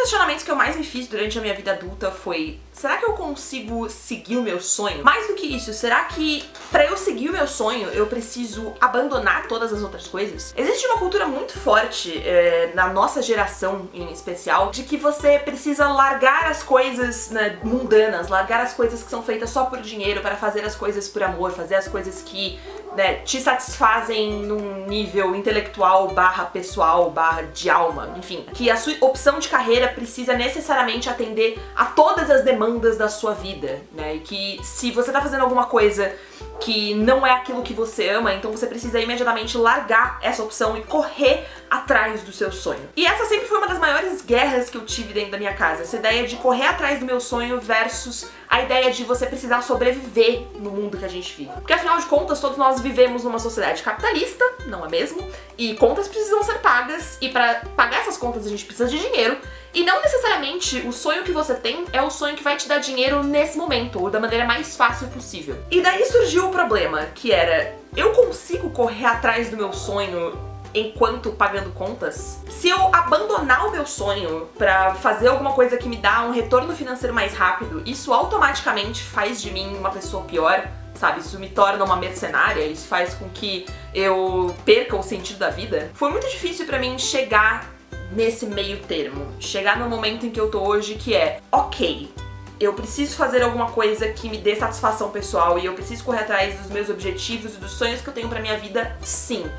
questionamentos que eu mais me fiz durante a minha vida adulta foi: será que eu consigo seguir o meu sonho? Mais do que isso, será que pra eu seguir o meu sonho eu preciso abandonar todas as outras coisas? Existe uma cultura muito forte na nossa geração em especial de que você precisa largar as coisas, né, mundanas, largar as coisas que são feitas só por dinheiro para fazer as coisas por amor, fazer as coisas que, né, te satisfazem num nível intelectual / pessoal / de alma, enfim. Que a sua opção de carreira precisa necessariamente atender a todas as demandas da sua vida, né? E que se você tá fazendo alguma coisa que não é aquilo que você ama, então você precisa imediatamente largar essa opção e correr atrás do seu sonho. E essa sempre foi uma das maiores guerras que eu tive dentro da minha casa, essa ideia de correr atrás do meu sonho versus a ideia de você precisar sobreviver no mundo que a gente vive. Porque afinal de contas, todos nós vivemos numa sociedade capitalista, não é mesmo? E contas precisam ser pagas, e para pagar essas contas a gente precisa de dinheiro, e não necessariamente o sonho que você tem é o sonho que vai te dar dinheiro nesse momento, ou da maneira mais fácil possível. E daí surgiu o problema, que era: eu consigo correr atrás do meu sonho enquanto pagando contas? Se eu abandonar o meu sonho pra fazer alguma coisa que me dá um retorno financeiro mais rápido, isso automaticamente faz de mim uma pessoa pior, sabe? Isso me torna uma mercenária, isso faz com que eu perca o sentido da vida. Foi muito difícil pra mim chegar nesse meio termo, chegar no momento em que eu tô hoje, que é: ok, eu preciso fazer alguma coisa que me dê satisfação pessoal e eu preciso correr atrás dos meus objetivos e dos sonhos que eu tenho pra minha vida, sim.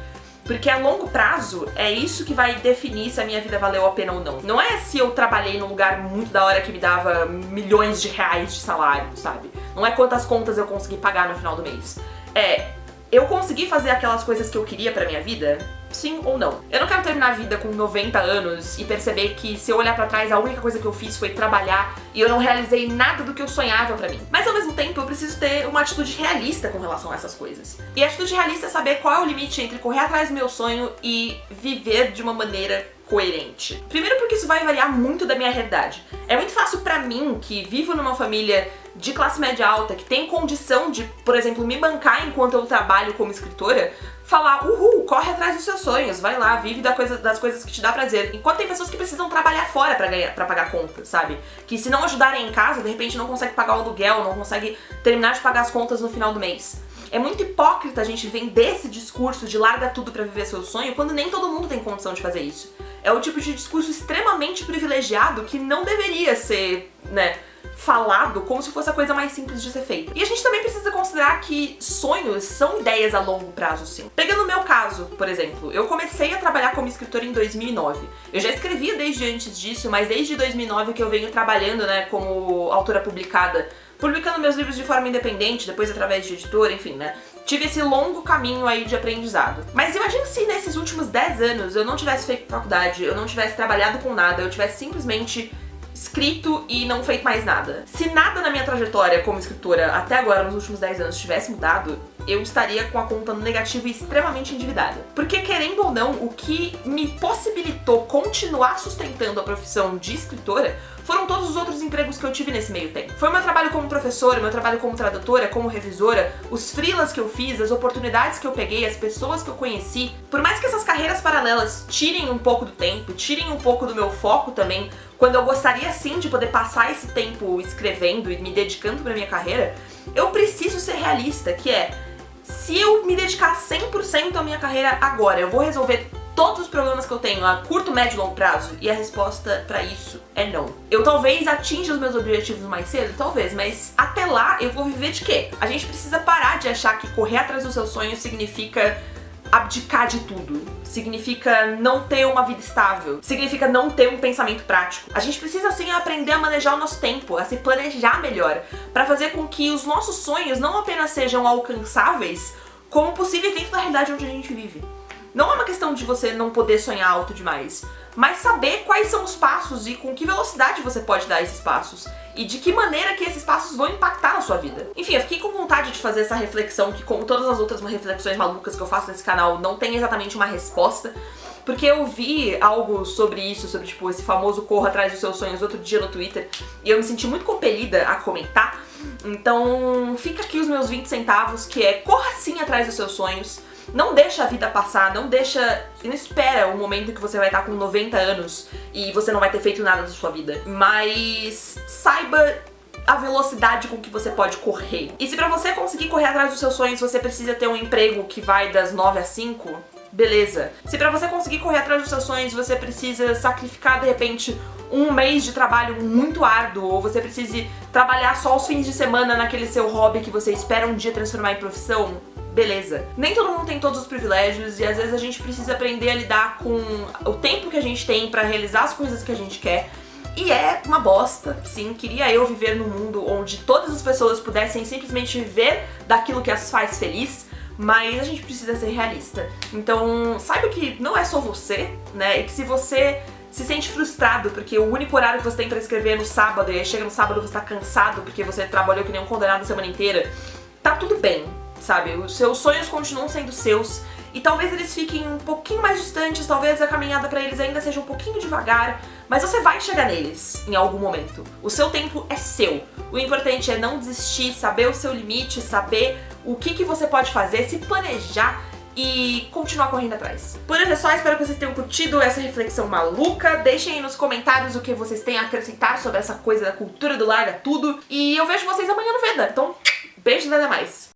Porque a longo prazo é isso que vai definir se a minha vida valeu a pena ou não. Não é se eu trabalhei num lugar muito da hora que me dava milhões de reais de salário, sabe? Não é quantas contas eu consegui pagar no final do mês. É: eu consegui fazer aquelas coisas que eu queria pra minha vida? Sim ou não? Eu não quero terminar a vida com 90 anos e perceber que, se eu olhar pra trás, a única coisa que eu fiz foi trabalhar e eu não realizei nada do que eu sonhava pra mim. Mas ao mesmo tempo eu preciso ter uma atitude realista com relação a essas coisas. E a atitude realista é saber qual é o limite entre correr atrás do meu sonho e viver de uma maneira coerente. Primeiro porque isso vai variar muito da minha realidade. É muito fácil pra mim, que vivo numa família de classe média alta, que tem condição de, por exemplo, me bancar enquanto eu trabalho como escritora, falar: uhul, corre atrás dos seus sonhos, vai lá, vive das coisas que te dá prazer. Enquanto tem pessoas que precisam trabalhar fora pra pagar contas, sabe? Que se não ajudarem em casa, de repente não consegue pagar o aluguel, não consegue terminar de pagar as contas no final do mês. É muito hipócrita a gente vender esse discurso de larga tudo pra viver seu sonho, quando nem todo mundo tem condição de fazer isso. É o tipo de discurso extremamente privilegiado que não deveria ser, né, falado como se fosse a coisa mais simples de ser feita. E a gente também precisa considerar que sonhos são ideias a longo prazo, sim. Pegando o meu caso, por exemplo, eu comecei a trabalhar como escritora em 2009. Eu já escrevia desde antes disso, mas desde 2009 que eu venho trabalhando, né, como autora publicada, publicando meus livros de forma independente, depois através de editora, enfim, né. Tive esse longo caminho aí de aprendizado. Mas imagina se nesses últimos 10 anos eu não tivesse feito faculdade, eu não tivesse trabalhado com nada, eu tivesse simplesmente escrito e não feito mais nada. Se nada na minha trajetória como escritora até agora, nos últimos 10 anos, tivesse mudado, eu estaria com a conta no negativo e extremamente endividada. Porque, querendo ou não, o que me possibilitou continuar sustentando a profissão de escritora foram todos os outros empregos que eu tive nesse meio tempo. Foi o meu trabalho como professora, o meu trabalho como tradutora, como revisora, os freelas que eu fiz, as oportunidades que eu peguei, as pessoas que eu conheci. Por mais que essas carreiras paralelas tirem um pouco do tempo, tirem um pouco do meu foco também, quando eu gostaria sim de poder passar esse tempo escrevendo e me dedicando pra minha carreira, eu preciso ser realista, que é: se eu me dedicar 100% à minha carreira agora, eu vou resolver todos os problemas que eu tenho a curto, médio e longo prazo? E a resposta pra isso é não. Eu talvez atinja os meus objetivos mais cedo, talvez, mas até lá eu vou viver de quê? A gente precisa parar de achar que correr atrás dos seus sonhos significa abdicar de tudo, significa não ter uma vida estável, significa não ter um pensamento prático. A gente precisa sim aprender a manejar o nosso tempo, a se planejar melhor, pra fazer com que os nossos sonhos não apenas sejam alcançáveis, como possíveis dentro da realidade onde a gente vive. Não é uma questão de você não poder sonhar alto demais, mas saber quais são os passos e com que velocidade você pode dar esses passos e de que maneira que esses passos vão impactar na sua vida. Enfim, eu fiquei com vontade de fazer essa reflexão que, como todas as outras reflexões malucas que eu faço nesse canal, não tem exatamente uma resposta, porque eu vi algo sobre isso, sobre tipo esse famoso corra atrás dos seus sonhos outro dia no Twitter, e eu me senti muito compelida a comentar. Então fica aqui os meus 20 centavos, que é: corra sim atrás dos seus sonhos. Não deixa a vida passar, não espera o momento que você vai estar com 90 anos e você não vai ter feito nada da sua vida. Mas saiba a velocidade com que você pode correr. E se pra você conseguir correr atrás dos seus sonhos, você precisa ter um emprego que vai das 9 às 5, beleza. Se pra você conseguir correr atrás dos seus sonhos, você precisa sacrificar, de repente, um mês de trabalho muito árduo, ou você precise trabalhar só os fins de semana naquele seu hobby que você espera um dia transformar em profissão, beleza. Nem todo mundo tem todos os privilégios e às vezes a gente precisa aprender a lidar com o tempo que a gente tem pra realizar as coisas que a gente quer. E é uma bosta, sim, queria eu viver num mundo onde todas as pessoas pudessem simplesmente viver daquilo que as faz feliz, mas a gente precisa ser realista. Então, saiba que não é só você, né, e que se você se sente frustrado porque o único horário que você tem pra escrever é no sábado, e aí chega no sábado você tá cansado porque você trabalhou que nem um condenado a semana inteira, tá tudo bem, sabe? Os seus sonhos continuam sendo seus, e talvez eles fiquem um pouquinho mais distantes, talvez a caminhada pra eles ainda seja um pouquinho devagar, mas você vai chegar neles em algum momento. O seu tempo é seu. O importante é não desistir, saber o seu limite, saber o que você pode fazer, se planejar e continuar correndo atrás. Por hoje é só, espero que vocês tenham curtido essa reflexão maluca. Deixem aí nos comentários o que vocês têm a acrescentar sobre essa coisa da cultura do larga tudo. E eu vejo vocês amanhã no Veda. Então, beijo e nada mais.